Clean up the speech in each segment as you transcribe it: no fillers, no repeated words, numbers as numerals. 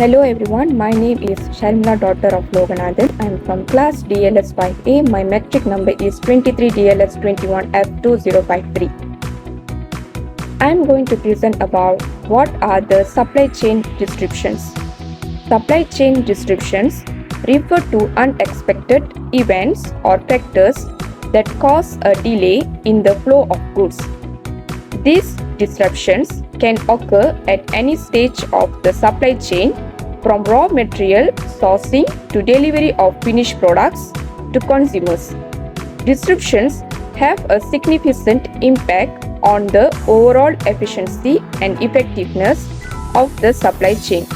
Hello everyone, my name is Sharmila, daughter of Loganathan. I am from class DLS 5A. My metric number is 23 DLS 21 F2053. I am going to present about what are the supply chain disruptions. Supply chain disruptions refer to unexpected events or factors that cause a delay in the flow of goods. These disruptions can occur at any stage of the supply chain, from raw material sourcing to delivery of finished products to consumers. Disruptions have a significant impact on the overall efficiency and effectiveness of the supply chain.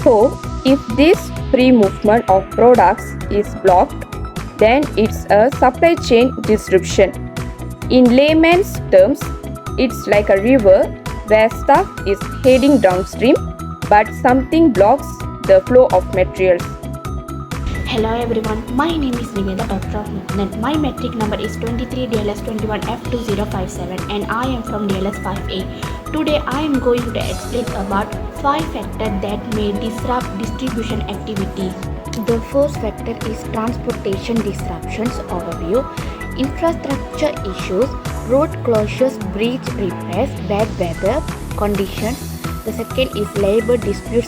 So, if this free movement of products is blocked, then it's a supply chain disruption. In layman's terms, it's like a river where stuff is heading downstream, but something blocks the flow of materials. Hello everyone, my name is Niveda, daughter of Loganathan. My metric number is 23 DLS 21 F2057 and I am from DLS 5A. Today I am going to explain about 5 factors that may disrupt distribution activity. The first factor is transportation disruptions overview. Infrastructure issues, road closures, bridge repairs, bad weather conditions. The second is labor disputes,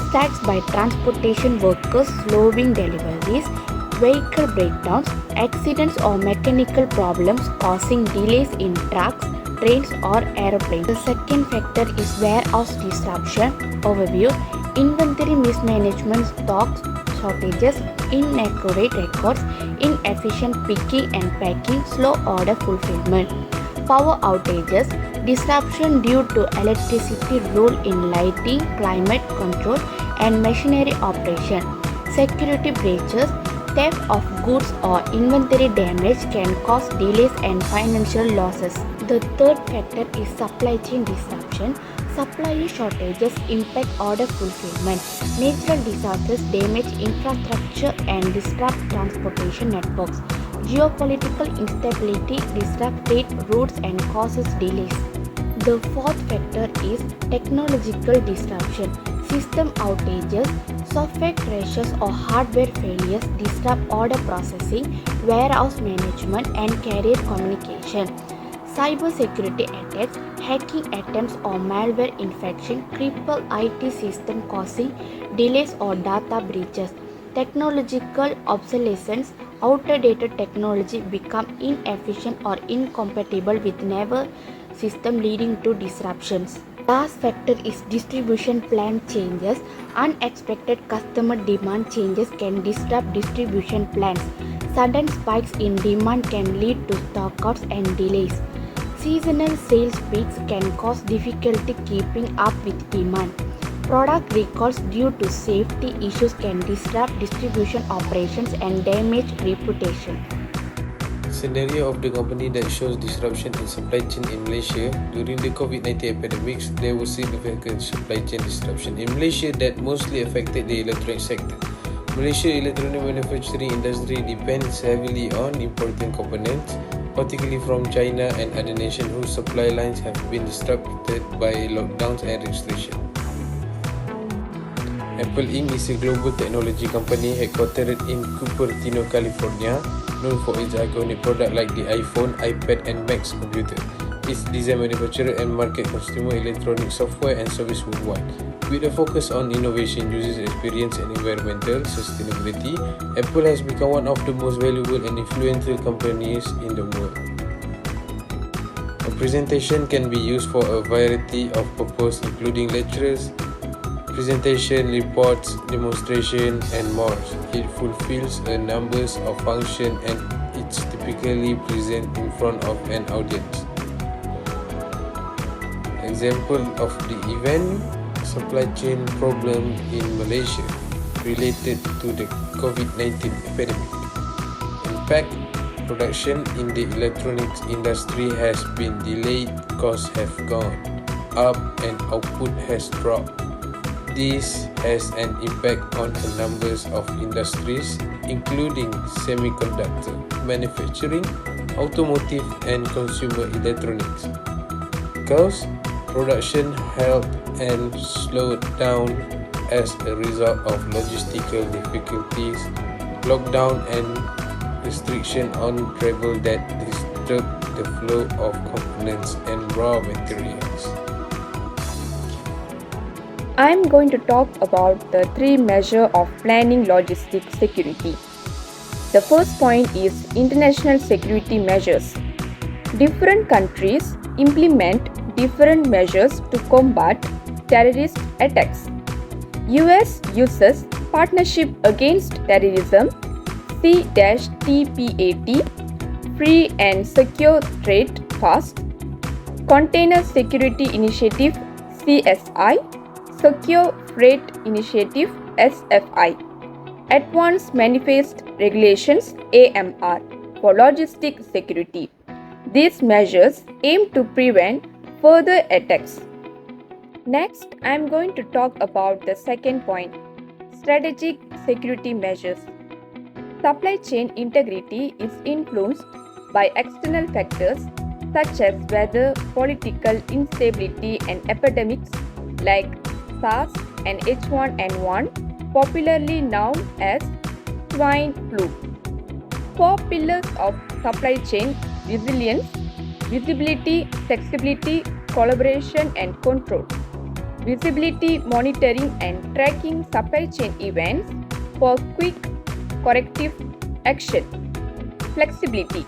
strikes by transportation workers slowing deliveries, vehicle breakdowns, accidents or mechanical problems causing delays in trucks, trains or aeroplanes. The second factor is warehouse disruption overview, inventory mismanagement, stocks shortages, inaccurate records, inefficient picking and packing, slow order fulfillment. Power outages, disruption due to electricity rule in lighting, climate control and machinery operation. Security breaches, theft of goods or inventory damage can cause delays and financial losses. The third factor is supply chain disruption. Supply shortages impact order fulfillment. Natural disasters damage infrastructure and disrupt transportation networks. Geopolitical instability disrupts trade routes and causes delays. The fourth factor is technological disruption. System outages, software crashes or hardware failures disrupt order processing, warehouse management and carrier communication. Cybersecurity attacks, hacking attempts or malware infection cripple IT system causing delays or data breaches. Technological obsolescence, outdated technology become inefficient or incompatible with newer system leading to disruptions. Last factor is distribution plan changes. Unexpected customer demand changes can disrupt distribution plans. Sudden spikes in demand can lead to stockouts and delays. Seasonal sales peaks can cause difficulty keeping up with demand. Product recalls due to safety issues can disrupt distribution operations and damage reputation. Scenario of the company that shows disruption in supply chain in Malaysia. During the COVID-19 epidemics, there was significant supply chain disruption in Malaysia that mostly affected the electronic sector. Malaysia electronic manufacturing industry depends heavily on importing components, particularly from China and other nations whose supply lines have been disrupted by lockdowns and restrictions. Apple Inc. is a global technology company headquartered in Cupertino, California, known for its iconic products like the iPhone, iPad and Macs computer. Its design, manufacture and market consumer electronic software and service worldwide. With a focus on innovation, user experience and environmental sustainability, Apple has become one of the most valuable and influential companies in the world. A presentation can be used for a variety of purposes including lectures, presentation, reports, demonstration and more. It fulfills a number of functions and it's typically present in front of an audience. Example of the event: supply chain problem in Malaysia related to the COVID-19 epidemic. In fact, production in the electronics industry has been delayed, costs have gone up and output has dropped. This has an impact on a number of industries including semiconductor manufacturing, automotive and consumer electronics. Because Production halted and slowed down as a result of logistical difficulties, lockdown and restriction on travel that disturbed the flow of components and raw materials. I'm going to talk about the three measures of planning logistics security. The first point is international security measures. Different countries implement different measures to combat terrorist attacks. US uses Partnership Against Terrorism C-TPAT, Free and Secure Trade Fast, Container Security Initiative CSI, Secure Freight Initiative SFI, Advanced Manifest Regulations AMR for logistic security. These measures aim to prevent further attacks. Next, I am going to talk about the second point, strategic security measures. Supply chain integrity is influenced by external factors such as weather, political instability, and epidemics like SARS and H1N1, popularly known as swine flu. Four pillars of supply chain: resilience, visibility, flexibility, collaboration, and control. Visibility, monitoring, and tracking supply chain events for quick corrective action. Flexibility,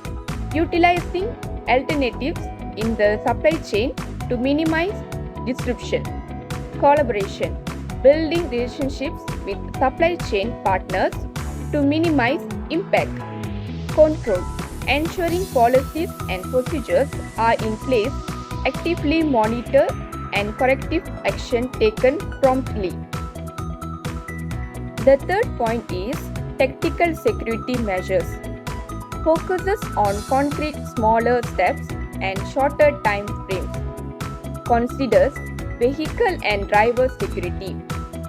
utilizing alternatives in the supply chain to minimize disruption. Collaboration, building relationships with supply chain partners to minimize impact. Control, ensuring policies and procedures are in place, actively monitor and corrective action taken promptly. The third point is tactical security measures. Focuses on concrete smaller steps and shorter time frames. Considers vehicle and driver security.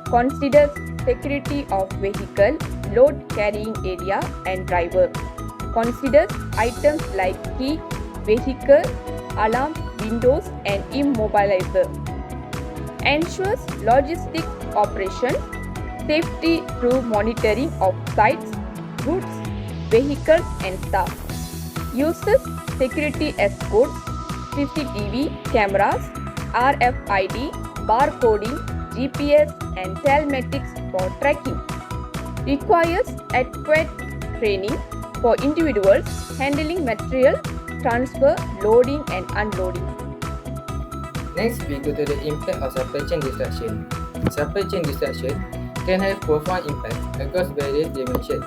Considers security of vehicle, load carrying area and driver. Considers items like key, vehicle, alarm, windows and immobilizer. Ensures logistics operations safety through monitoring of sites, routes, vehicles and staff. Uses security escorts, CCTV cameras, RFID, barcoding, GPS and telematics for tracking. Requires adequate training for individuals handling material transfer, loading and unloading. Next, we go to the impact of supply chain disruption. Supply chain disruption can have profound impact across various dimensions,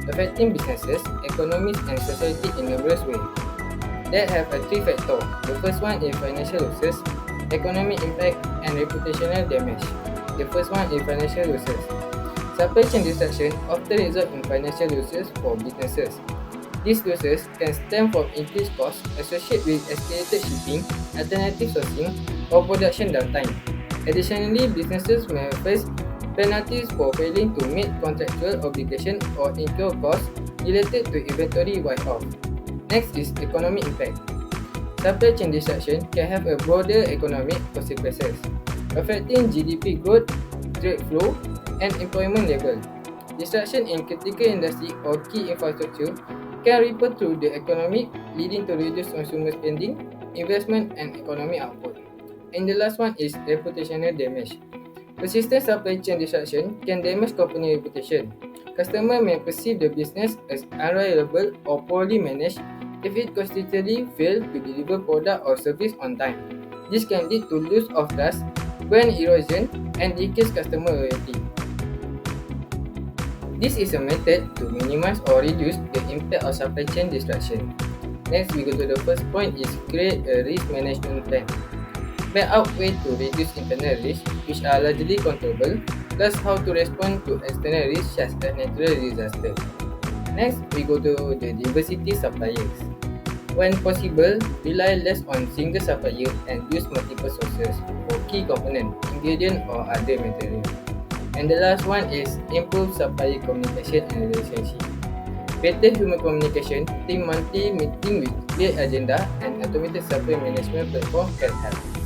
affecting businesses, economies and society in numerous ways. That have a three factors. The first one is financial losses, economic impact and reputational damage. The first one is financial losses. Supply chain disruption often result in financial losses for businesses. These losses can stem from increased costs associated with escalated shipping, alternative sourcing, or production downtime. Additionally, businesses may face penalties for failing to meet contractual obligations or incur costs related to inventory write-off. Next is economic impact. Supply chain disruption can have a broader economic consequences, affecting GDP growth, trade flow, and employment level. Disruption in critical industry or key infrastructure can ripple through the economy, leading to reduced consumer spending, investment, and economic output. And the last one is reputational damage. Persistent supply chain disruption can damage company reputation. Customers may perceive the business as unreliable or poorly managed if it consistently fails to deliver product or service on time. This can lead to loss of trust, brand erosion, and decreased customer loyalty. This is a method to minimize or reduce the impact of supply chain disruption. Next, we go to the first point is create a risk management plan. Map out ways to reduce internal risks, which are largely controllable, plus how to respond to external risks such as natural disasters. Next, we go to the diversity suppliers. When possible, rely less on single supplier and use multiple sources for key component, ingredient or other material. And the last one is improve supplier communication and relationship. Better human communication, team monthly meeting with clear agenda and automated supply management platform can help.